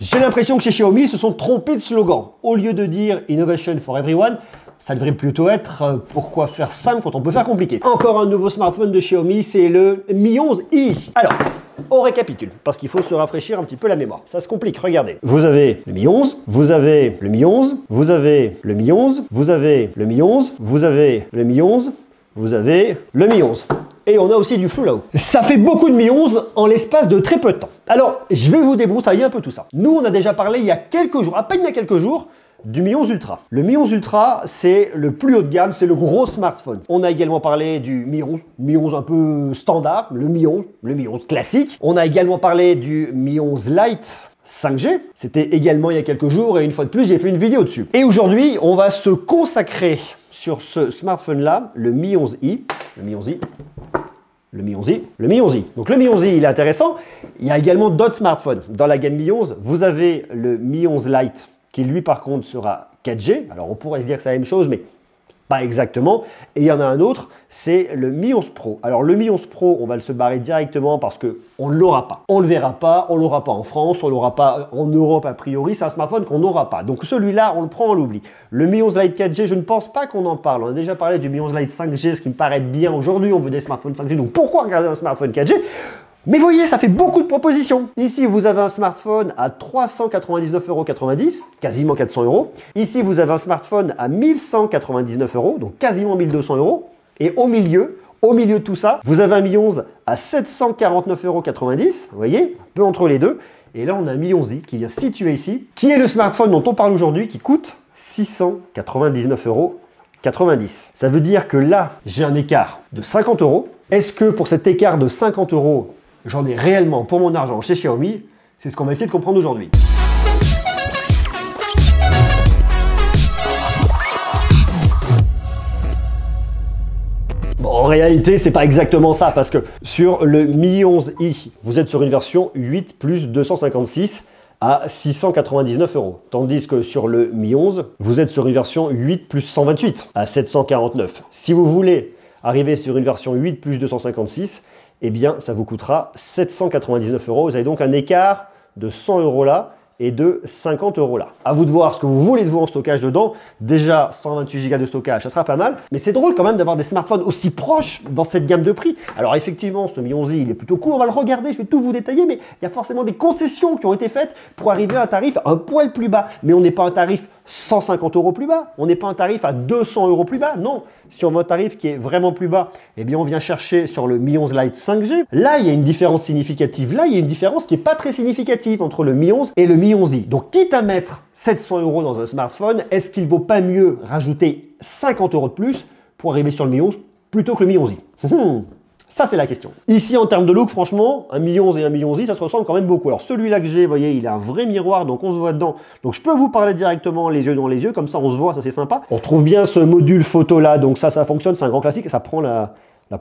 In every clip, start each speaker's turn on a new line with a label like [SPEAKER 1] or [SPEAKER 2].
[SPEAKER 1] J'ai l'impression que chez Xiaomi, ils se sont trompés de slogan. Au lieu de dire Innovation for Everyone, ça devrait plutôt être pourquoi faire simple quand on peut faire compliqué. Encore un nouveau smartphone de Xiaomi, c'est le Mi 11i. Alors, on récapitule, parce qu'il faut se rafraîchir un petit peu la mémoire. Ça se complique, regardez. Vous avez le Mi 11, vous avez le Mi 11, vous avez le Mi 11, vous avez le Mi 11, vous avez le Mi 11, vous avez le Mi 11. Et on a aussi du Flow. Ça fait beaucoup de Mi 11 en l'espace de très peu de temps. Alors, je vais vous débroussailler un peu tout ça. Nous, on a déjà parlé il y a quelques jours, à peine il y a quelques jours, du Mi 11 Ultra. Le Mi 11 Ultra, c'est le plus haut de gamme, c'est le gros smartphone. On a également parlé du Mi 11 un peu standard, le Mi 11 classique. On a également parlé du Mi 11 Lite 5G. C'était également il y a quelques jours et une fois de plus, j'ai fait une vidéo dessus. Et aujourd'hui, on va se consacrer sur ce smartphone-là, le Mi 11i, le Mi 11i, le Mi 11i, le Mi 11i. Donc le Mi 11i, il est intéressant. Il y a également d'autres smartphones. Dans la gamme Mi 11, vous avez le Mi 11 Lite, qui lui par contre sera 4G. Alors on pourrait se dire que c'est la même chose, mais pas exactement. Et il y en a un autre, c'est le Mi 11 Pro. Alors le Mi 11 Pro, on va le se barrer directement parce qu'on ne l'aura pas. On ne le verra pas, on ne l'aura pas en France, on ne l'aura pas en Europe a priori. C'est un smartphone qu'on n'aura pas. Donc celui-là, on le prend, on l'oublie. Le Mi 11 Lite 4G, je ne pense pas qu'on en parle. On a déjà parlé du Mi 11 Lite 5G, ce qui me paraît bien aujourd'hui. On veut des smartphones 5G, donc pourquoi regarder un smartphone 4G ? Mais voyez, ça fait beaucoup de propositions. Ici, vous avez un smartphone à 399,90 €, quasiment 400 €. Ici, vous avez un smartphone à 1199 €, donc quasiment 1200 €. Et au milieu de tout ça, vous avez un Mi 11 à 749,90 €, vous voyez, un peu entre les deux. Et là, on a un Mi 11i qui vient situé ici, qui est le smartphone dont on parle aujourd'hui, qui coûte 699,90 €. Ça veut dire que là, j'ai un écart de 50 €. Est-ce que pour cet écart de 50 €, j'en ai réellement pour mon argent chez Xiaomi? C'est ce qu'on va essayer de comprendre aujourd'hui. Bon, en réalité, c'est pas exactement ça, parce que sur le Mi 11i, vous êtes sur une version 8 plus 256 à 699 €. Tandis que sur le Mi 11, vous êtes sur une version 8 plus 128 à 749. Si vous voulez arriver sur une version 8 plus 256, eh bien, ça vous coûtera 799 €. Vous avez donc un écart de 100 € là et de 50 € là. À vous de voir ce que vous voulez de vous en stockage dedans. Déjà, 128 Go de stockage, ça sera pas mal. Mais c'est drôle quand même d'avoir des smartphones aussi proches dans cette gamme de prix. Alors effectivement, ce Mi 11i, il est plutôt cool. On va le regarder, je vais tout vous détailler. Mais il y a forcément des concessions qui ont été faites pour arriver à un tarif un poil plus bas. Mais on n'est pas un tarif 150 € plus bas. On n'est pas un tarif à 200 € plus bas. Non, si on veut un tarif qui est vraiment plus bas, eh bien on vient chercher sur le Mi 11 Lite 5G. Là, il y a une différence significative. Là, il y a une différence qui n'est pas très significative entre le Mi 11 et le Mi 11i. Donc, quitte à mettre 700 € dans un smartphone, est-ce qu'il ne vaut pas mieux rajouter 50 € de plus pour arriver sur le Mi 11 plutôt que le Mi 11i? Ça, c'est la question. Ici, en termes de look, franchement, un Mi 11 et un Mi 11i, ça se ressemble quand même beaucoup. Alors, celui-là que j'ai, vous voyez, il a un vrai miroir, donc on se voit dedans. Donc, je peux vous parler directement les yeux dans les yeux, comme ça, on se voit, ça, c'est sympa. On retrouve bien ce module photo-là, donc ça fonctionne, c'est un grand classique, et ça prend la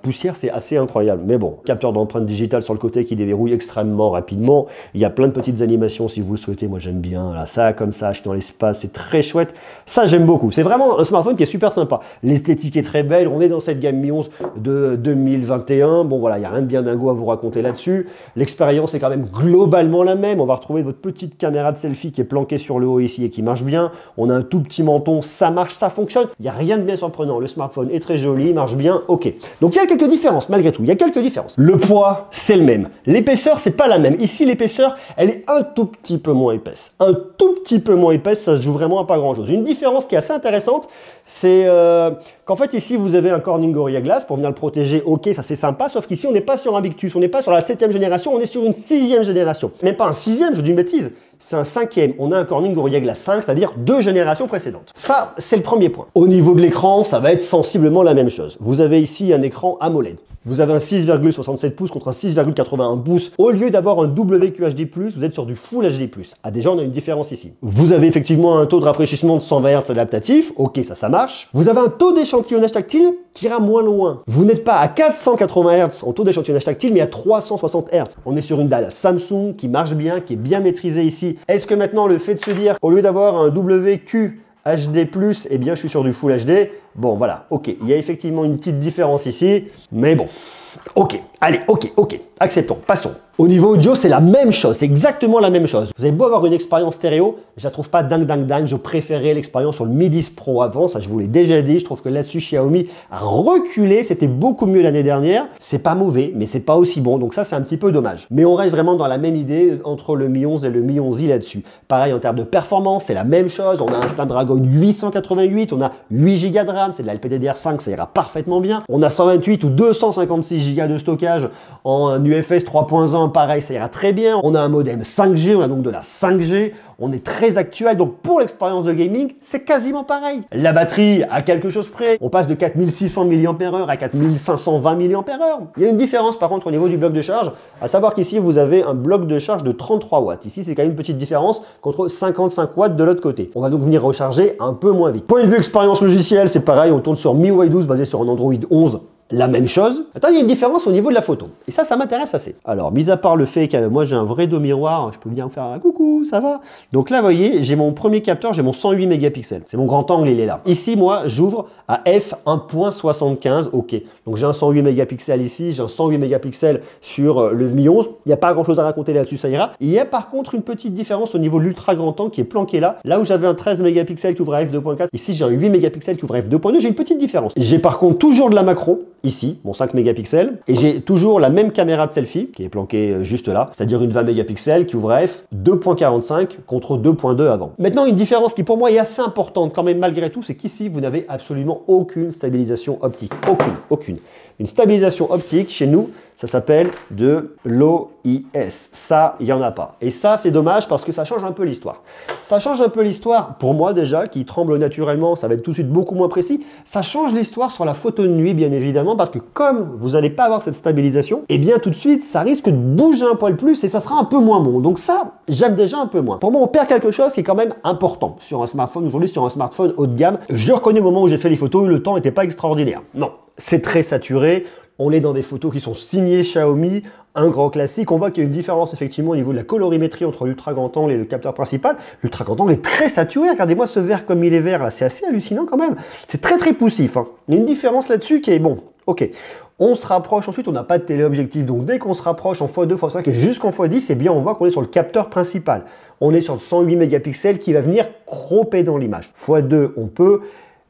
[SPEAKER 1] poussière, c'est assez incroyable. Mais bon, capteur d'empreinte digitale sur le côté qui déverrouille extrêmement rapidement. Il y a plein de petites animations si vous le souhaitez. Moi, j'aime bien. Là, ça, comme ça, je suis dans l'espace, c'est très chouette. Ça, j'aime beaucoup. C'est vraiment un smartphone qui est super sympa. L'esthétique est très belle. On est dans cette gamme Mi 11 de 2021. Bon, voilà, il n'y a rien de bien dingo à vous raconter là-dessus. L'expérience est quand même globalement la même. On va retrouver votre petite caméra de selfie qui est planquée sur le haut ici et qui marche bien. On a un tout petit menton. Ça marche, ça fonctionne. Il n'y a rien de bien surprenant. Le smartphone est très joli, il marche bien. OK. Donc, il y a quelques différences malgré tout, il y a quelques différences. Le poids, c'est le même. L'épaisseur, c'est pas la même. Ici, l'épaisseur, elle est un tout petit peu moins épaisse. Un tout petit peu moins épaisse, ça se joue vraiment à pas grand-chose. Une différence qui est assez intéressante, c'est qu'en fait, ici, vous avez un Corning Gorilla Glass pour venir le protéger. OK, ça c'est sympa, sauf qu'ici, on n'est pas sur un Victus, on n'est pas sur la 7e génération, on est sur une 6e génération. Même pas un 6e, je dis une bêtise. C'est un 5e. On a un Corning Gorilla Glass 5, c'est-à-dire 2 générations précédentes. Ça, c'est le premier point. Au niveau de l'écran, ça va être sensiblement la même chose. Vous avez ici un écran AMOLED. Vous avez un 6,67 pouces contre un 6,81 pouces. Au lieu d'avoir un WQHD+, vous êtes sur du Full HD+. Ah, déjà, on a une différence ici. Vous avez effectivement un taux de rafraîchissement de 120 Hz adaptatif. OK, ça marche. Vous avez un taux d'échantillonnage tactile qui ira moins loin. Vous n'êtes pas à 480 Hz en taux d'échantillonnage tactile, mais à 360 Hz. On est sur une dalle Samsung qui marche bien, qui est bien maîtrisée ici. Est-ce que maintenant, le fait de se dire, au lieu d'avoir un WQHD+, eh bien, je suis sur du Full HD, Bon, voilà, ok, il y a effectivement une petite différence ici, mais bon, ok, allez, ok, acceptons, passons. Au niveau audio, c'est la même chose, c'est exactement la même chose. Vous avez beau avoir une expérience stéréo, je la trouve pas dingue, je préférais l'expérience sur le Mi 10 Pro avant, ça je vous l'ai déjà dit, je trouve que là-dessus Xiaomi a reculé, c'était beaucoup mieux l'année dernière, c'est pas mauvais, mais c'est pas aussi bon, donc ça c'est un petit peu dommage. Mais on reste vraiment dans la même idée entre le Mi 11 et le Mi 11i là-dessus. Pareil en termes de performance, c'est la même chose, on a un Snapdragon 888, on a 8 Go de RAM, c'est de la LPDDR5, ça ira parfaitement bien. On a 128 ou 256 Go de stockage en UFS 3.1, pareil, ça ira très bien. On a un modem 5G, on a donc de la 5G, on est très actuel, donc pour l'expérience de gaming, c'est quasiment pareil. La batterie, à quelque chose près, on passe de 4600 mAh à 4520 mAh. Il y a une différence par contre au niveau du bloc de charge, à savoir qu'ici vous avez un bloc de charge de 33 watts. Ici, c'est quand même une petite différence contre 55 watts de l'autre côté. On va donc venir recharger un peu moins vite. Point de vue expérience logicielle, c'est pareil, on tourne sur MIUI 12 basé sur un Android 11. La même chose. Attends, il y a une différence au niveau de la photo. Et ça m'intéresse assez. Alors, mis à part le fait que moi j'ai un vrai dos miroir, je peux bien faire un coucou, ça va. Donc là, vous voyez, j'ai mon premier capteur, j'ai mon 108 mégapixels. C'est mon grand angle, il est là. Ici, moi, j'ouvre à f1.75, ok. Donc j'ai un 108 mégapixels ici, j'ai un 108 mégapixels sur le Mi 11. Il n'y a pas grand chose à raconter là-dessus, ça ira. Il y a par contre une petite différence au niveau de l'ultra grand angle qui est planqué là. Là où j'avais un 13 mégapixels qui ouvre à f2.4, ici j'ai un 8 mégapixels qui ouvre à f2.2, j'ai une petite différence. J'ai par contre toujours de la macro. Ici, mon 5 mégapixels, et j'ai toujours la même caméra de selfie qui est planquée juste là, c'est-à-dire une 20 mégapixels qui ouvre à f 2.45 contre 2.2 avant. Maintenant, une différence qui pour moi est assez importante quand même malgré tout, c'est qu'ici, vous n'avez absolument aucune stabilisation optique. Aucune. Une stabilisation optique, chez nous, ça s'appelle de l'OIS. Ça, il n'y en a pas. Et ça, c'est dommage parce que ça change un peu l'histoire. Ça change un peu l'histoire, pour moi déjà, qui tremble naturellement, ça va être tout de suite beaucoup moins précis. Ça change l'histoire sur la photo de nuit, bien évidemment, parce que comme vous n'allez pas avoir cette stabilisation, eh bien tout de suite, ça risque de bouger un poil plus et ça sera un peu moins bon. Donc ça, j'aime déjà un peu moins. Pour moi, on perd quelque chose qui est quand même important sur un smartphone. Aujourd'hui, sur un smartphone haut de gamme, je reconnais au moment où j'ai fait les photos, le temps n'était pas extraordinaire. Non, c'est très saturé. On est dans des photos qui sont signées Xiaomi, un grand classique. On voit qu'il y a une différence effectivement au niveau de la colorimétrie entre l'ultra grand angle et le capteur principal. L'ultra grand angle est très saturé. Regardez-moi ce vert comme il est vert là, c'est assez hallucinant quand même. C'est très poussif. Hein. Il y a une différence là-dessus qui est bon. Ok. On se rapproche ensuite, on n'a pas de téléobjectif. Donc dès qu'on se rapproche en x2, x5 et jusqu'en x10, c'est bien, on voit qu'on est sur le capteur principal. On est sur le 108 mégapixels qui va venir cropper dans l'image. x2, on peut.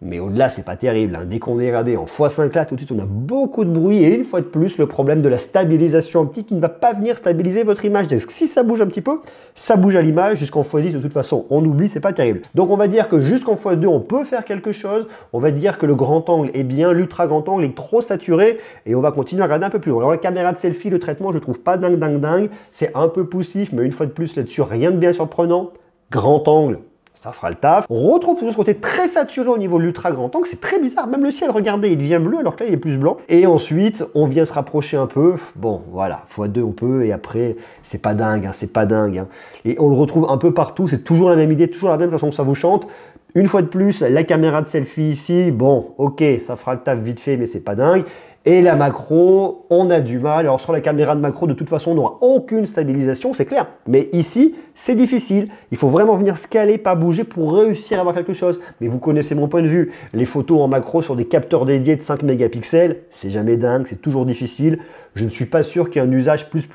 [SPEAKER 1] Mais au-delà, c'est pas terrible. Hein. Dès qu'on est regardé en x5 là, tout de suite, on a beaucoup de bruit. Et une fois de plus, le problème de la stabilisation optique qui ne va pas venir stabiliser votre image. Parce que si ça bouge un petit peu, ça bouge à l'image. Jusqu'en x10, de toute façon, on oublie, c'est pas terrible. Donc on va dire que jusqu'en x2, on peut faire quelque chose. On va dire que le grand angle est bien, l'ultra grand angle est trop saturé. Et on va continuer à regarder un peu plus loin. Alors la caméra de selfie, le traitement, je trouve pas dingue. C'est un peu poussif, mais une fois de plus, là-dessus, rien de bien surprenant. Grand angle. Ça fera le taf. On retrouve toujours ce côté très saturé au niveau de l'ultra grand angle. C'est très bizarre. Même le ciel, regardez, il devient bleu alors que là, il est plus blanc. Et ensuite, on vient se rapprocher un peu. Bon, voilà, x2 on peut. Et après, c'est pas dingue, hein, c'est pas dingue. Hein. Et on le retrouve un peu partout. C'est toujours la même idée, toujours la même façon que ça vous chante. Une fois de plus, la caméra de selfie ici. Bon, ok, ça fera le taf vite fait, mais c'est pas dingue. Et la macro, on a du mal. Alors sur la caméra de macro, de toute façon, on n'aura aucune stabilisation, c'est clair. Mais ici, c'est difficile. Il faut vraiment venir scaler, pas bouger pour réussir à avoir quelque chose. Mais vous connaissez mon point de vue. Les photos en macro sur des capteurs dédiés de 5 mégapixels, c'est jamais dingue, c'est toujours difficile. Je ne suis pas sûr qu'il y ait un usage plus.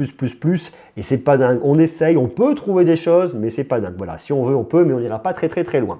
[SPEAKER 1] Et c'est pas dingue. On essaye, on peut trouver des choses, mais c'est pas dingue. Voilà, si on veut, on peut, mais on n'ira pas très loin.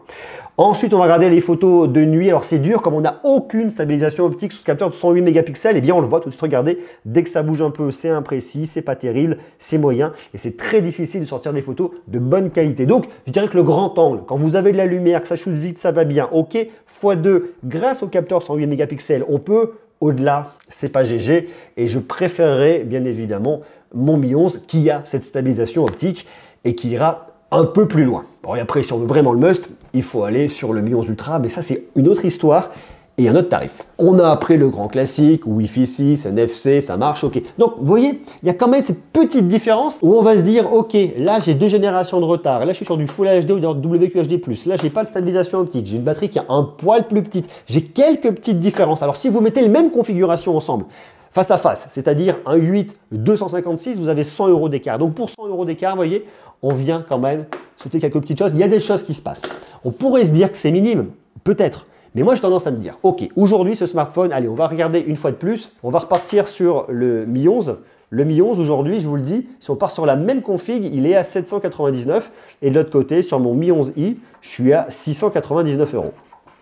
[SPEAKER 1] Ensuite, on va regarder les photos de nuit. Alors, c'est dur, comme on n'a aucune stabilisation optique sur ce capteur de 108 mégapixels, eh bien, on le voit tout de suite, regardez, dès que ça bouge un peu, c'est imprécis, c'est pas terrible, c'est moyen, et c'est très difficile de sortir des photos de bonne qualité. Donc, je dirais que le grand angle, quand vous avez de la lumière, que ça shoot vite, ça va bien, ok, x2, grâce au capteur 108 mégapixels, on peut, au-delà, c'est pas GG, et je préférerais, bien évidemment, mon Mi 11 qui a cette stabilisation optique et qui ira un peu plus loin. Bon, et après, si on veut vraiment le must, il faut aller sur le Mi 11 Ultra, mais ça, c'est une autre histoire et un autre tarif. On a après le grand classique, Wi-Fi 6, NFC, ça marche, ok. Donc, vous voyez, il y a quand même cette petite différence où on va se dire, ok, là, j'ai 2 générations de retard. Là, je suis sur du Full HD ou du WQHD+. Là, j'ai pas de stabilisation optique. J'ai une batterie qui est un poil plus petite. J'ai quelques petites différences. Alors, si vous mettez les mêmes configurations ensemble, face à face, c'est-à-dire un 8 256, vous avez 100 € d'écart. Donc pour 100 € d'écart, vous voyez, on vient quand même sauter quelques petites choses. Il y a des choses qui se passent. On pourrait se dire que c'est minime, peut-être, Mais moi, j'ai tendance à me dire, ok, aujourd'hui, ce smartphone, allez, on va regarder une fois de plus, on va repartir sur le Mi 11. Le Mi 11, aujourd'hui, je vous le dis, si on part sur la même config, il est à 799. Et de l'autre côté, sur mon Mi 11i, je suis à 699 €.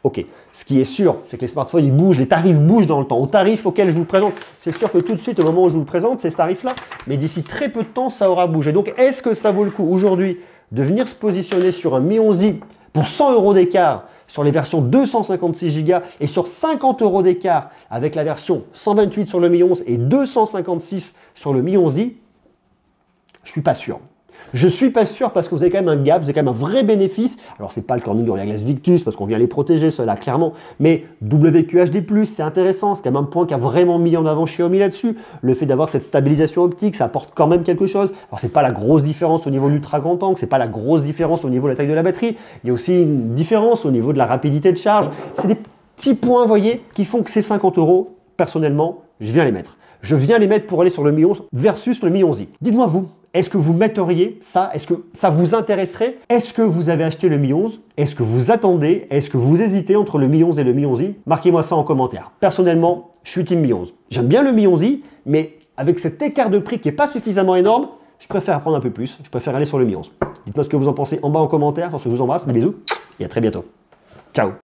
[SPEAKER 1] Ok, ce qui est sûr, c'est que les smartphones, ils bougent, les tarifs bougent dans le temps. Au tarif auquel je vous le présente, c'est sûr que tout de suite, au moment où je vous le présente, c'est ce tarif-là. Mais d'ici très peu de temps, ça aura bougé. Donc, est-ce que ça vaut le coup aujourd'hui de venir se positionner sur un Mi 11i pour 100 € d'écart sur les versions 256 Go et sur 50 € d'écart avec la version 128 sur le Mi 11 et 256 sur le Mi 11i? Je suis pas sûr. Je suis pas sûr parce que vous avez quand même un gap, vous avez quand même un vrai bénéfice. Alors, c'est pas le Corning Gorilla Glass Victus parce qu'on vient les protéger, cela clairement. Mais WQHD+, c'est intéressant. C'est quand même un point qu'a vraiment mis en avant Xiaomi là-dessus. Le fait d'avoir cette stabilisation optique, ça apporte quand même quelque chose. Alors, c'est pas la grosse différence au niveau de l'ultra grand angle, c'est pas la grosse différence au niveau de la taille de la batterie. Il y a aussi une différence au niveau de la rapidité de charge. C'est des petits points, vous voyez, qui font que ces 50 €, personnellement, je viens les mettre. Je viens les mettre pour aller sur le Mi 11 versus le Mi 11i. Dites-moi vous. Est-ce que vous metteriez ça? Est-ce que ça vous intéresserait? Est-ce que vous avez acheté le Mi 11? Est-ce que vous attendez? Est-ce que vous hésitez entre le Mi 11 et le Mi 11i? Marquez-moi ça en commentaire. Personnellement, je suis team Mi 11. J'aime bien le Mi 11i, mais avec cet écart de prix qui n'est pas suffisamment énorme, je préfère prendre un peu plus. Je préfère aller sur le Mi 11. Dites-moi ce que vous en pensez en bas en commentaire. Sur ce, je vous embrasse, des bisous et à très bientôt. Ciao!